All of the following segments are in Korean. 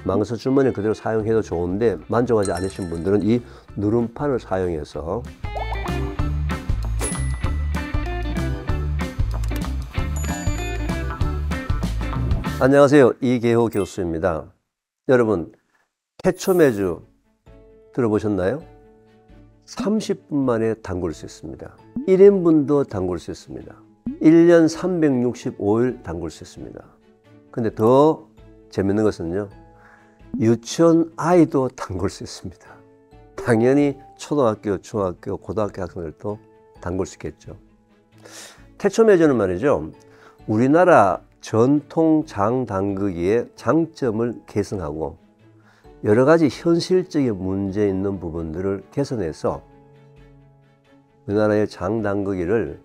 망사 주머니 그대로 사용해도 좋은데 만족하지 않으신 분들은 이 누름판을 사용해서 안녕하세요. 이계호 교수입니다. 여러분, 태초매주 들어보셨나요? 30분 만에 담글 수 있습니다. 1인분도 담글 수 있습니다. 1년 365일 담글 수 있습니다. 근데 더 재밌는 것은요, 유치원 아이도 담글 수 있습니다. 당연히 초등학교, 중학교, 고등학교 학생들도 담글 수 있겠죠. 태초매주는 말이죠, 우리나라 전통 장 담그기의 장점을 개선하고 여러 가지 현실적인 문제 있는 부분들을 개선해서 우리나라의 장 담그기를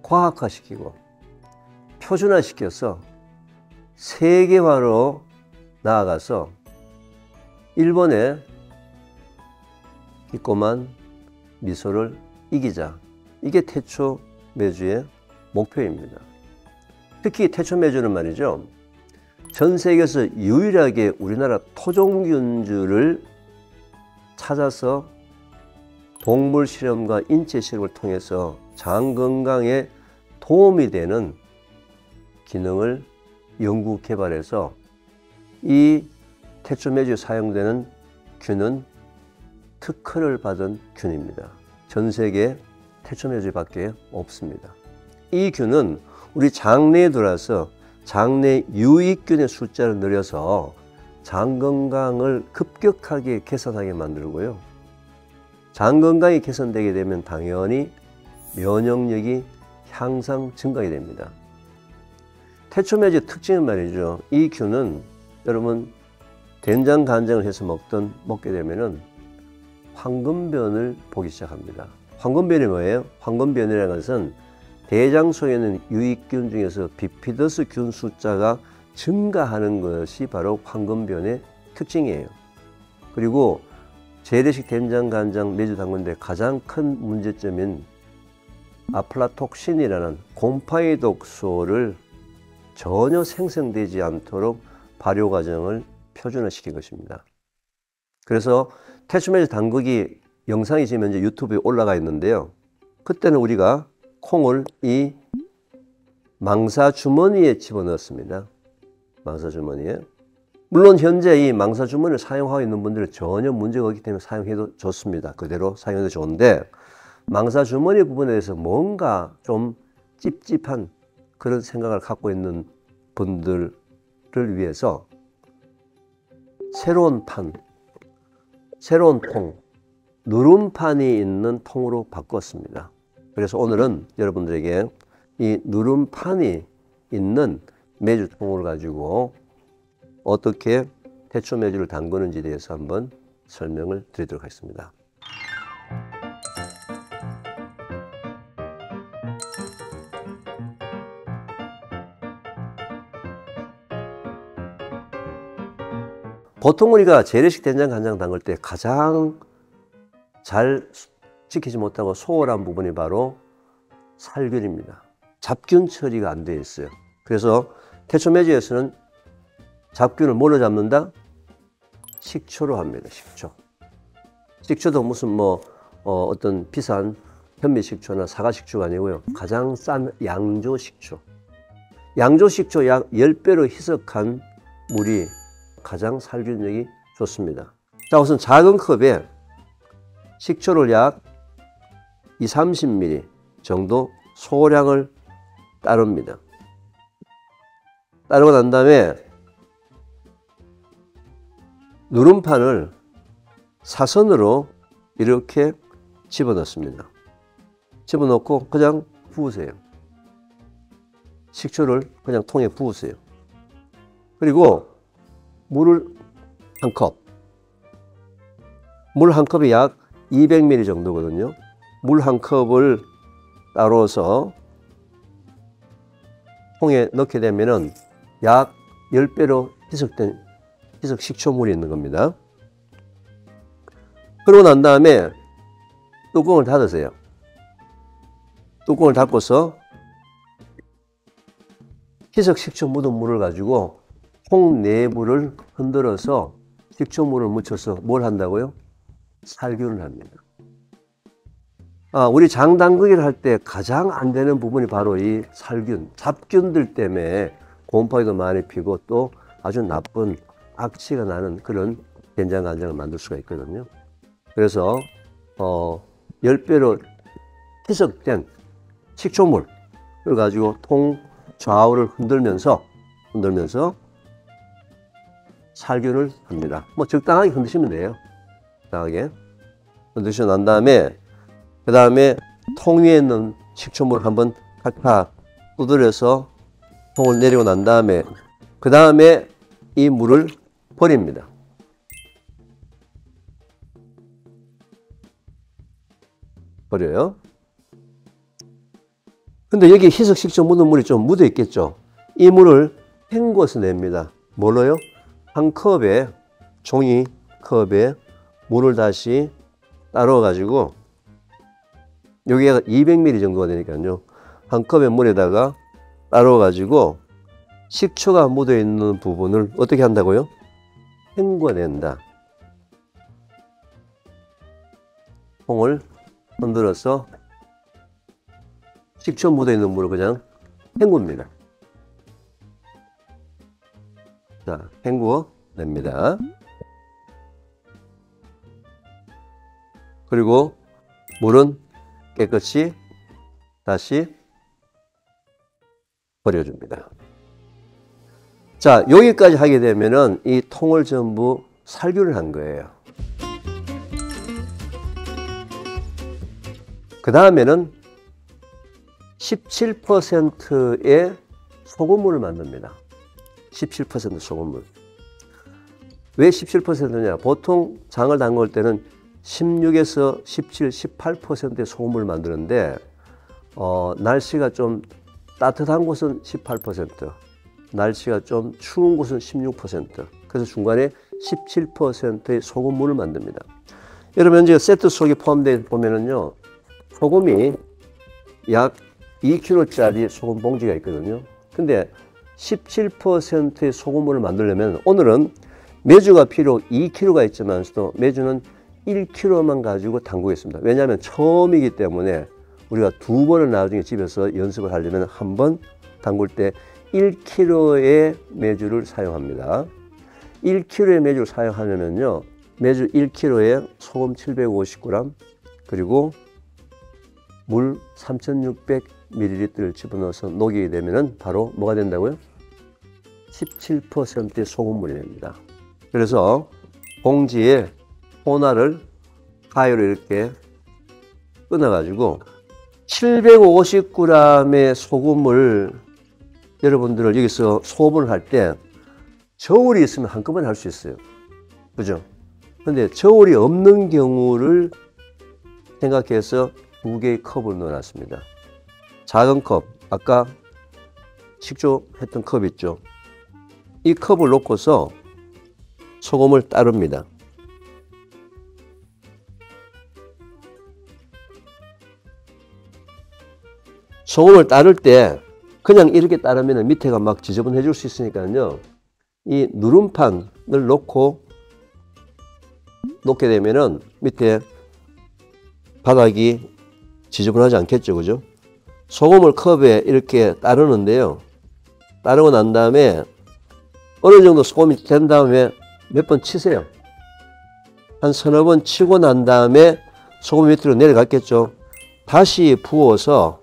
과학화시키고 표준화시켜서 세계화로 나아가서 일본의 기꺼만 미소를 이기자. 이게 태초매주의 목표입니다. 특히 태초매주는 말이죠, 전 세계에서 유일하게 우리나라 토종균주를 찾아서 동물 실험과 인체 실험을 통해서 장 건강에 도움이 되는 기능을 연구 개발해서 이 태초매주에 사용되는 균은 특허를 받은 균입니다. 전 세계 태초매주밖에 없습니다. 이 균은 우리 장내에 들어와서 장내 유익균의 숫자를 늘려서 장 건강을 급격하게 개선하게 만들고요. 장 건강이 개선되게 되면 당연히 면역력이 향상 증가하게 됩니다. 태초매주의 특징은 말이죠, 이 균은 여러분 된장 간장을 해서 먹게 되면은 황금변을 보기 시작합니다. 황금변이 뭐예요? 황금변이라는 것은 대장 속에 있는 유익균 중에서 비피더스 균 숫자가 증가하는 것이 바로 황금변의 특징이에요. 그리고 재래식 된장, 간장, 매주 담그는데 가장 큰 문제점인 아플라톡신이라는 곰팡이 독소를 전혀 생성되지 않도록 발효 과정을 표준화시킨 것입니다. 그래서 태초매주 담그기 영상이 지금 현재 유튜브에 올라가 있는데요. 그때는 우리가 콩을 이 망사 주머니에 집어넣었습니다. 망사 주머니에. 물론 현재 이 망사 주머니를 사용하고 있는 분들은 전혀 문제가 없기 때문에 사용해도 좋습니다. 그대로 사용해도 좋은데 망사 주머니 부분에 대해서 뭔가 좀 찝찝한 그런 생각을 갖고 있는 분들을 위해서 새로운 판, 새로운 통, 누름판이 있는 통으로 바꿨습니다. 그래서 오늘은 여러분들에게 이 누름판이 있는 매주통을 가지고 어떻게 태초매주를 담그는지에 대해서 한번 설명을 드리도록 하겠습니다. 보통 우리가 재래식 된장 간장 담글 때 가장 잘 지키지 못하고 소홀한 부분이 바로 살균입니다. 잡균 처리가 안 되어 있어요. 그래서 태초매주에서는 잡균을 뭘로 잡는다? 식초로 합니다. 식초. 식초도 무슨 어떤 비싼 현미식초나 사과식초가 아니고요. 가장 싼 양조식초. 양조식초 약 10배로 희석한 물이 가장 살균력이 좋습니다. 자, 우선 작은 컵에 식초를 약 20-30ml 정도 소량을 따릅니다. 따르고 난 다음에 누름판을 사선으로 이렇게 집어넣습니다. 집어넣고 그냥 부으세요. 식초를 그냥 통에 부으세요. 그리고 물을 한 컵. 물 한 컵이 약 200ml 정도거든요. 물 한 컵을 따로서 통에 넣게 되면은 약 10배로 희석된 희석 식초물이 있는 겁니다. 그러고 난 다음에 뚜껑을 닫으세요. 뚜껑을 닫고서 희석 식초 묻은 물을 가지고 통 내부를 흔들어서 식초물을 묻혀서 뭘 한다고요? 살균을 합니다. 우리 장 담그기를 할 때 가장 안 되는 부분이 바로 이 살균, 잡균들 때문에 곰팡이도 많이 피고 또 아주 나쁜 악취가 나는 그런 된장간장을 만들 수가 있거든요. 그래서 10배로 희석된 식초물을 가지고 통 좌우를 흔들면서 살균을 합니다. 뭐 적당하게 흔드시면 돼요. 적당하게 흔드시고 난 다음에 그 다음에 통 위에 있는 식초물을 한번 탁탁 두드려서 통을 내리고 난 다음에 그 다음에 이 물을 버립니다. 버려요. 근데 여기 희석 식초 묻은 물이 좀 묻어 있겠죠. 이 물을 헹궈서 냅니다. 뭘로요? 한 컵에, 종이 컵에 물을 다시 따로 가지고 여기가 200ml 정도가 되니까요. 한 컵의 물에다가 따로 가지고 식초가 묻어 있는 부분을 어떻게 한다고요? 헹궈낸다. 통을 흔들어서 식초 묻어 있는 물을 그냥 헹굽니다. 자, 헹구어 냅니다. 그리고 물은 깨끗이 다시 버려줍니다. 자, 여기까지 하게 되면은 이 통을 전부 살균을 한 거예요. 그 다음에는 17%의 소금물을 만듭니다. 17% 소금물. 왜 17%냐? 보통 장을 담글 때는 16에서 17, 18%의 소금물을 만드는데 날씨가 좀 따뜻한 곳은 18%, 날씨가 좀 추운 곳은 16%, 그래서 중간에 17%의 소금물을 만듭니다. 여러분 이제 세트 속에 포함되어 보면은요, 소금이 약 2kg짜리 소금 봉지가 있거든요. 근데 17%의 소금물을 만들려면 오늘은 메주가 필요 2kg가 있지만서도 메주는 1kg만 가지고 담그겠습니다. 왜냐하면 처음이기 때문에 우리가 2번을 나중에 집에서 연습을 하려면 한 번 담글 때 1kg의 메주를 사용합니다. 1kg의 메주를 사용하려면요, 메주 1kg에 소금 750g 그리고 물 3600ml를 집어넣어서 녹이게 되면은 바로 뭐가 된다고요? 17%의 소금물이 됩니다. 그래서 봉지에 호나를 가위로 이렇게 끊어가지고 750g의 소금을 여러분들을 여기서 소분을 할 때 저울이 있으면 한꺼번에 할 수 있어요. 그죠? 근데 저울이 없는 경우를 생각해서 2개의 컵을 넣어놨습니다. 작은 컵, 아까 식초 했던 컵 있죠? 이 컵을 놓고서 소금을 따릅니다. 소금을 따를 때 그냥 이렇게 따르면 밑에가 막 지저분해질 수 있으니까요, 이 누름판을 놓게 되면은 밑에 바닥이 지저분하지 않겠죠, 그죠? 소금을 컵에 이렇게 따르는데요, 따르고 난 다음에 어느 정도 소금이 된 다음에 몇 번 치세요. 한 서너 번 치고 난 다음에 소금이 밑으로 내려갔겠죠. 다시 부어서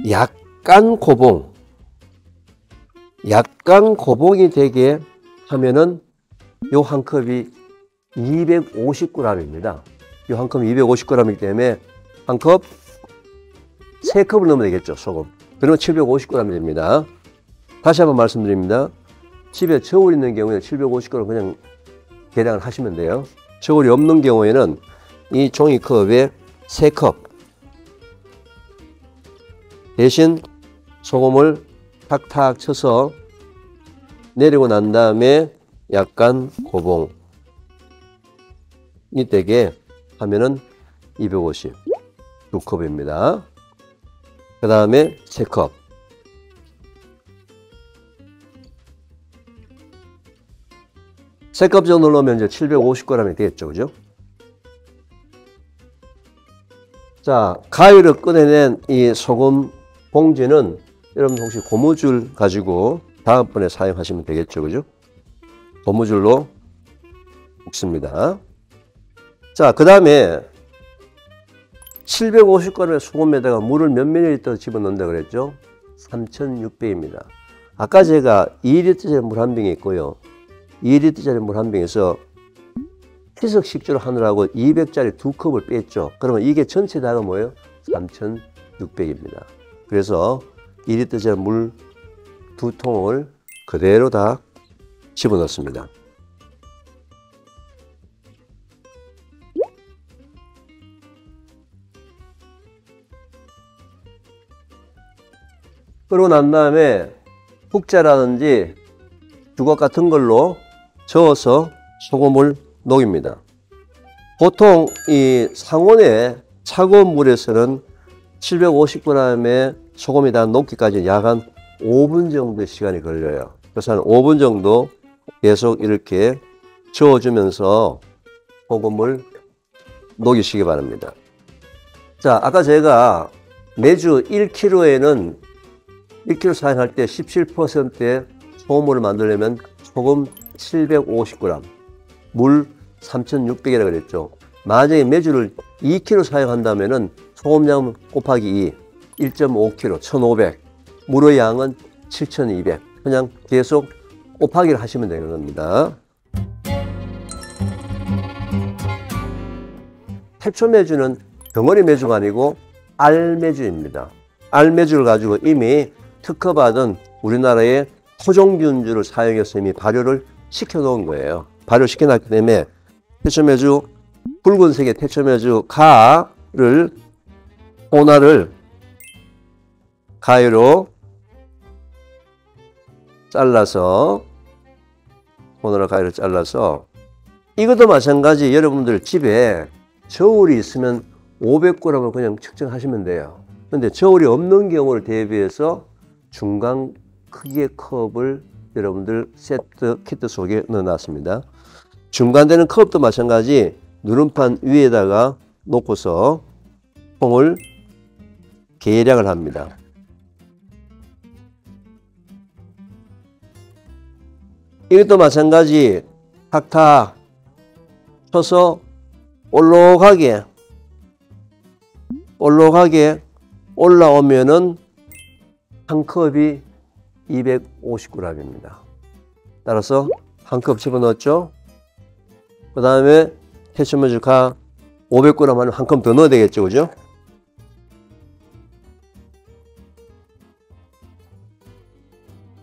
약간 고봉이 되게 하면은 요 한 컵이 250g입니다. 요 한 컵이 250g이기 때문에 한 컵, 3컵을 넣으면 되겠죠, 소금. 그러면 750g이 됩니다. 다시 한번 말씀드립니다. 집에 저울 있는 경우에 750g 그냥 계량을 하시면 돼요. 저울이 없는 경우에는 이 종이컵에 3컵 대신 소금을 탁탁 쳐서 내리고 난 다음에 약간 고봉이 되게 하면은 250 2컵입니다. 그 다음에 3컵 세 컵 정도 넣으면 이제 750g이 되겠죠. 그죠? 자, 가위로 꺼내낸 이 소금 봉지는 여러분 혹시 고무줄 가지고 다음번에 사용하시면 되겠죠. 그죠? 고무줄로 묶습니다. 자, 그 다음에 750g의 소금에다가 물을 몇 밀리리터 집어넣는다 그랬죠? 3600입니다. 아까 제가 2리터짜리 물 한 병이 있고요. 2리터짜리 물 한 병에서 희석 식초를 하느라고 200짜리 두 컵을 뺐죠. 그러면 이게 전체 다가 뭐예요? 3600입니다. 그래서 2리터짜리 물 두 통을 그대로 다 집어넣습니다. 그러고 난 다음에 국자라든지 주걱 같은 걸로 저어서 소금을 녹입니다. 보통 이 상온의 차가운 물에서는 750g의 소금이 다 녹기까지 약 한 5분 정도 시간이 걸려요. 그래서 한 5분 정도 계속 이렇게 저어주면서 소금을 녹이시기 바랍니다. 자, 아까 제가 매주 1kg에는 1kg 사용할 때 17%의 소금물을 만들려면 소금 750g, 물 3600이라고 그랬죠. 만약에 매주를 2kg 사용한다면 소금량 곱하기 2, 1.5kg, 1500, 물의 양은 7200. 그냥 계속 곱하기를 하시면 되는 겁니다. 태초매주는 덩어리 매주가 아니고 알매주입니다. 알매주를 가지고 이미 특허받은 우리나라의 토종균주를 사용해서 이미 발효를 시켜놓은 거예요. 발효시켜 놨기 때문에 태초매주, 붉은색의 태초매주 가를, 호나를 가위로 잘라서, 호나를 가위로 잘라서, 이것도 마찬가지 여러분들 집에 저울이 있으면 500g을 그냥 측정하시면 돼요. 근데 저울이 없는 경우를 대비해서 중간 크기의 컵을 여러분들 세트 키트 속에 넣어놨습니다. 중간되는 컵도 마찬가지 누름판 위에다가 놓고서 콩을 계량을 합니다. 이것도 마찬가지 탁탁 쳐서 올록하게 올라오면은 한 컵이 250g입니다. 따라서 한 컵 집어넣었죠. 그 다음에 태초매주 가 500g 하면 한 컵 더 넣어야 되겠죠. 그죠?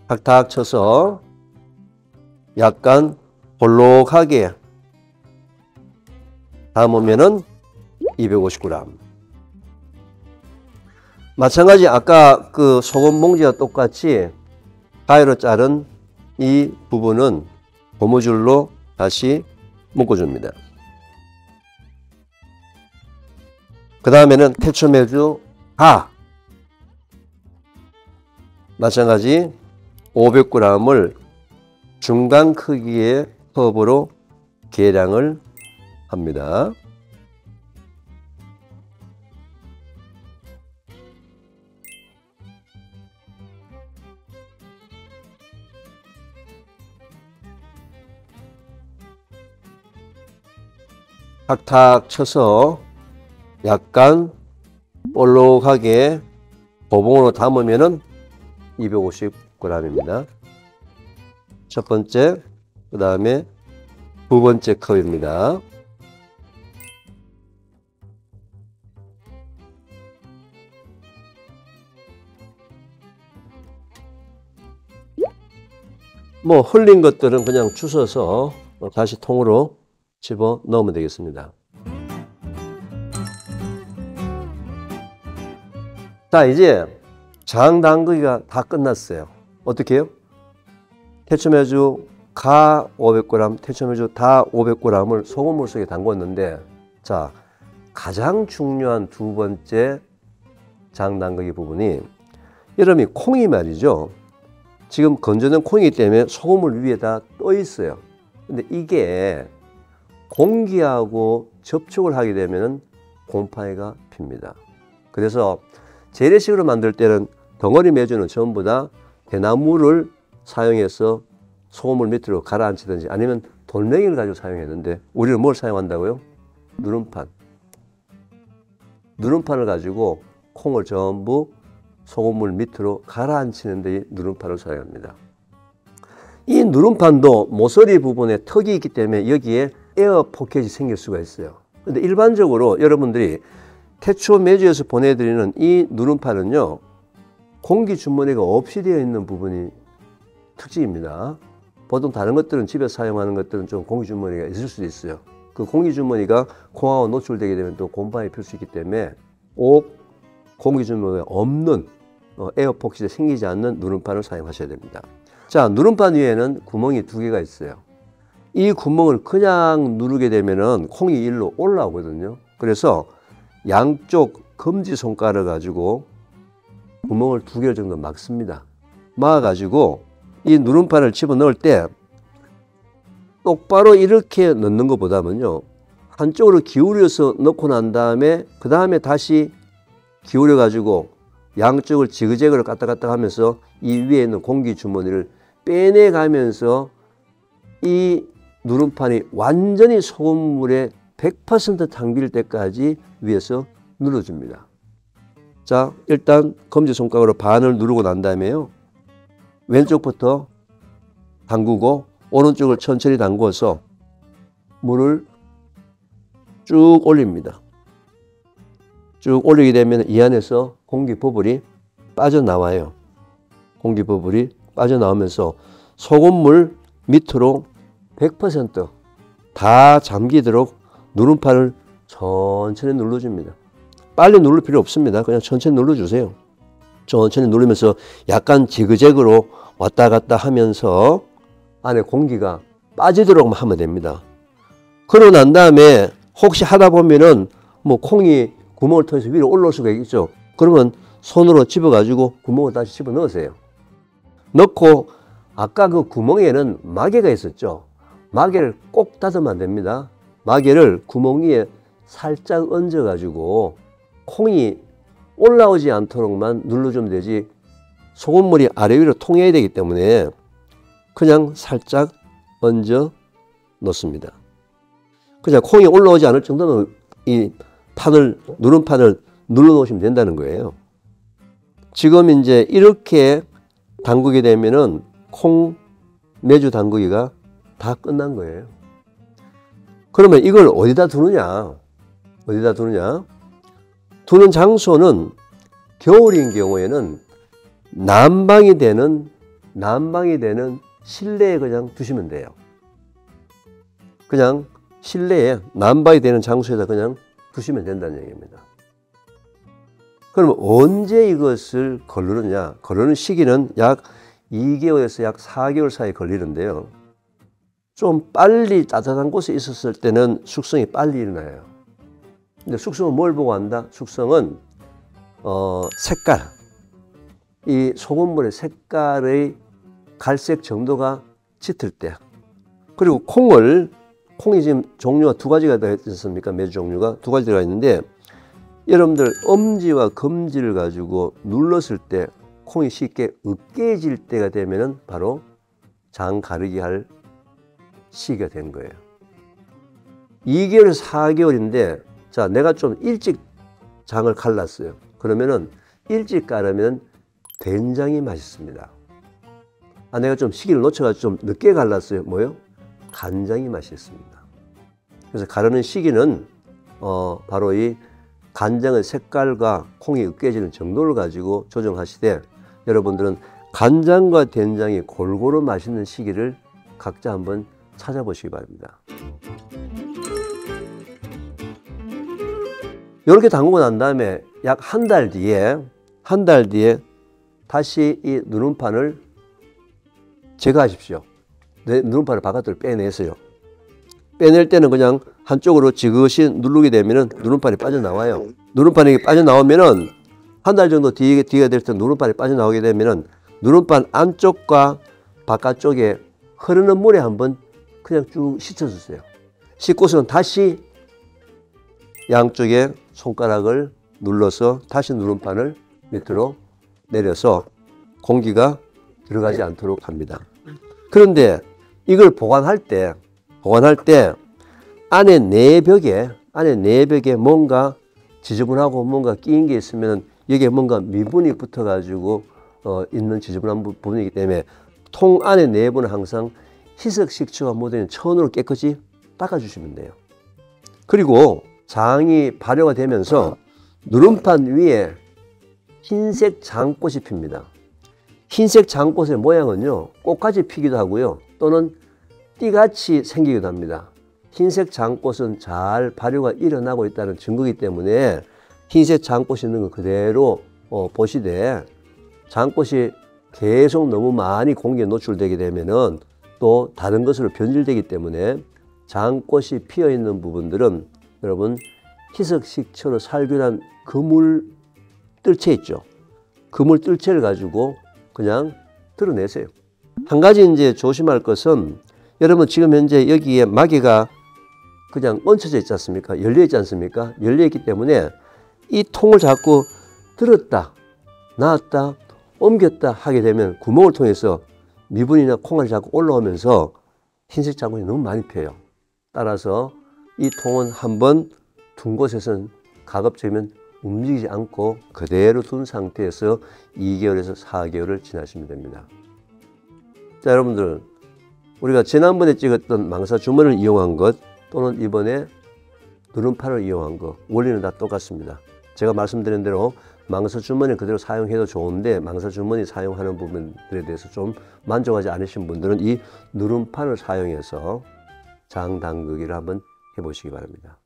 탁탁 쳐서 약간 볼록하게 담으면은 250g. 마찬가지 아까 그 소금 봉지와 똑같이 가위로 자른 이 부분은 고무줄로 다시 묶어줍니다. 그 다음에는 태초매주 가 마찬가지 500g을 중간 크기의 컵으로 계량을 합니다. 탁탁 쳐서 약간 볼록하게 고봉으로 담으면은 250g입니다. 첫 번째, 그 다음에 두 번째 컵입니다. 뭐 흘린 것들은 그냥 주워서 다시 통으로 집어 넣으면 되겠습니다. 자, 이제 장 담그기가 다 끝났어요. 어떻게 해요? 태초매주 가 500g, 태초매주 다 500g을 소금물 속에 담궜는데, 자, 가장 중요한 두 번째 장 담그기 부분이, 여러분이 콩이 말이죠. 지금 건져낸 콩이기 때문에 소금물 위에다 떠 있어요. 근데 이게 공기하고 접촉을 하게 되면 곰팡이가 핍니다. 그래서 재래식으로 만들 때는 덩어리 메주는 전부 다 대나무를 사용해서 소금물 밑으로 가라앉히든지 아니면 돌멩이를 가지고 사용했는데 우리는 뭘 사용한다고요? 누름판. 누름판을 가지고 콩을 전부 소금물 밑으로 가라앉히는 데 누름판을 사용합니다. 이 누름판도 모서리 부분에 턱이 있기 때문에 여기에 에어 포켓이 생길 수가 있어요. 근데 일반적으로 여러분들이 태초 매주에서 보내드리는 이 누름판은요, 공기 주머니가 없이 되어 있는 부분이 특징입니다. 보통 다른 것들은 집에서 사용하는 것들은 좀 공기 주머니가 있을 수도 있어요. 그 공기 주머니가 콩하고 노출되게 되면 또 곰팡이 필 수 있기 때문에 꼭 공기 주머니가 없는 에어 포켓이 생기지 않는 누름판을 사용하셔야 됩니다. 자, 누름판 위에는 구멍이 2개가 있어요. 이 구멍을 그냥 누르게 되면은 콩이 일로 올라오거든요. 그래서 양쪽 검지 손가락을 가지고 구멍을 2개 정도 막습니다. 막아가지고 이 누름판을 집어넣을 때 똑바로 이렇게 넣는 것보다는요, 한쪽으로 기울여서 넣고 난 다음에 그 다음에 다시 기울여 가지고 양쪽을 지그재그로 갔다 갔다 하면서 이 위에 있는 공기 주머니를 빼내 가면서 이 누름판이 완전히 소금물에 100% 탕빌 때까지 위에서 눌러줍니다. 자, 일단 검지손가락으로 반을 누르고 난 다음에요, 왼쪽부터 담그고 오른쪽을 천천히 담궈서 물을 쭉 올립니다. 쭉 올리게 되면 이 안에서 공기 버블이 빠져나와요. 공기 버블이 빠져나오면서 소금물 밑으로 100% 다 잠기도록 누름판을 천천히 눌러줍니다. 빨리 누를 필요 없습니다. 그냥 천천히 눌러주세요. 천천히 누르면서 약간 지그재그로 왔다 갔다 하면서 안에 공기가 빠지도록 하면 됩니다. 그러고 난 다음에 혹시 하다 보면은 뭐 콩이 구멍을 통해서 위로 올라올 수가 있죠. 그러면 손으로 집어가지고 구멍을 다시 집어 넣으세요. 넣고 아까 그 구멍에는 마개가 있었죠. 마개를 꼭 닫으면 안 됩니다. 마개를 구멍 위에 살짝 얹어가지고 콩이 올라오지 않도록만 눌러주면 되지, 소금물이 아래 위로 통해야 되기 때문에 그냥 살짝 얹어 놓습니다. 그냥 콩이 올라오지 않을 정도는 이 누름판을 눌러 놓으시면 된다는 거예요. 지금 이제 이렇게 담그게 되면은 콩 메주 담그기가 다 끝난 거예요. 그러면 이걸 어디다 두느냐? 어디다 두느냐? 두는 장소는 겨울인 경우에는 난방이 되는 실내에 그냥 두시면 돼요. 그냥 실내에 난방이 되는 장소에다 그냥 두시면 된다는 얘기입니다. 그러면 언제 이것을 걸르느냐? 걸르는 시기는 약 2개월에서 약 4개월 사이 걸리는데요. 좀 빨리 따뜻한 곳에 있었을 때는 숙성이 빨리 일어나요. 근데 숙성은 뭘 보고 한다? 숙성은 색깔, 이 소금물의 색깔의 갈색 정도가 짙을 때, 그리고 콩이 지금 종류가 2가지가 되어 있습니까? 메주 종류가 2가지 들어가 있는데, 여러분들 엄지와 검지를 가지고 눌렀을 때 콩이 쉽게 으깨질 때가 되면은 바로 장 가르기 할 시기가 된 거예요. 2개월에서 4개월인데, 자, 내가 좀 일찍 장을 갈랐어요. 그러면은 일찍 갈으면 된장이 맛있습니다. 아, 내가 좀 시기를 놓쳐가지고 좀 늦게 갈랐어요. 뭐요? 간장이 맛있습니다. 그래서 가르는 시기는 바로 이 간장의 색깔과 콩이 으깨지는 정도를 가지고 조정하시되, 여러분들은 간장과 된장이 골고루 맛있는 시기를 각자 한번 찾아보시기 바랍니다. 이렇게 담그고 난 다음에 약 한 달 뒤에 다시 이 누름판을 제거하십시오. 누름판을 바깥으로 빼내세요. 빼낼 때는 그냥 한쪽으로 지그시 누르게 되면은 누름판이 빠져나와요. 누름판이 빠져나오면은 한 달 정도 뒤가 될 때 누름판이 빠져나오게 되면은 누름판 안쪽과 바깥쪽에 흐르는 물에 한번 그냥 쭉 씻어주세요. 씻고서는 다시 양쪽에 손가락을 눌러서 다시 누름판을 밑으로 내려서 공기가 들어가지 않도록 합니다. 그런데 이걸 보관할 때 안에 내벽에 뭔가 지저분하고 뭔가 끼인 게 있으면 여기에 뭔가 미분이 붙어 가지고 있는 지저분한 부분이기 때문에 통 안에 내부는 항상 희석 식초가 묻어있는 천으로 깨끗이 닦아주시면 돼요. 그리고 장이 발효가 되면서 누름판 위에 흰색 장꽃이 핍니다. 흰색 장꽃의 모양은요, 꽃같이 피기도 하고요, 또는 띠같이 생기기도 합니다. 흰색 장꽃은 잘 발효가 일어나고 있다는 증거이기 때문에 흰색 장꽃이 있는 거 그대로 보시되, 장꽃이 계속 너무 많이 공기에 노출되게 되면은 또 다른 것으로 변질되기 때문에 장꽃이 피어 있는 부분들은 여러분 희석 식초로 살균한 그물 뜰채 있죠. 그물 뜰채를 가지고 그냥 드러내세요. 한 가지 이제 조심할 것은, 여러분 지금 현재 여기에 마개가 그냥 얹혀져 있지 않습니까? 열려 있지 않습니까? 열려 있기 때문에 이 통을 자꾸 들었다 놨다 옮겼다 하게 되면 구멍을 통해서 미분이나 콩알이 자꾸 올라오면서 흰색 자국이 너무 많이 펴요. 따라서 이 통은 한번 둔 곳에서는 가급적이면 움직이지 않고 그대로 둔 상태에서 2개월에서 4개월을 지나시면 됩니다. 자, 여러분들, 우리가 지난번에 찍었던 망사 주머니를 이용한 것 또는 이번에 누름판을 이용한 것, 원리는 다 똑같습니다. 제가 말씀드린 대로 망사 주머니 그대로 사용해도 좋은데, 망사 주머니 사용하는 부분들에 대해서 좀 만족하지 않으신 분들은 이 누름판을 사용해서 장 담그기를 한번 해보시기 바랍니다.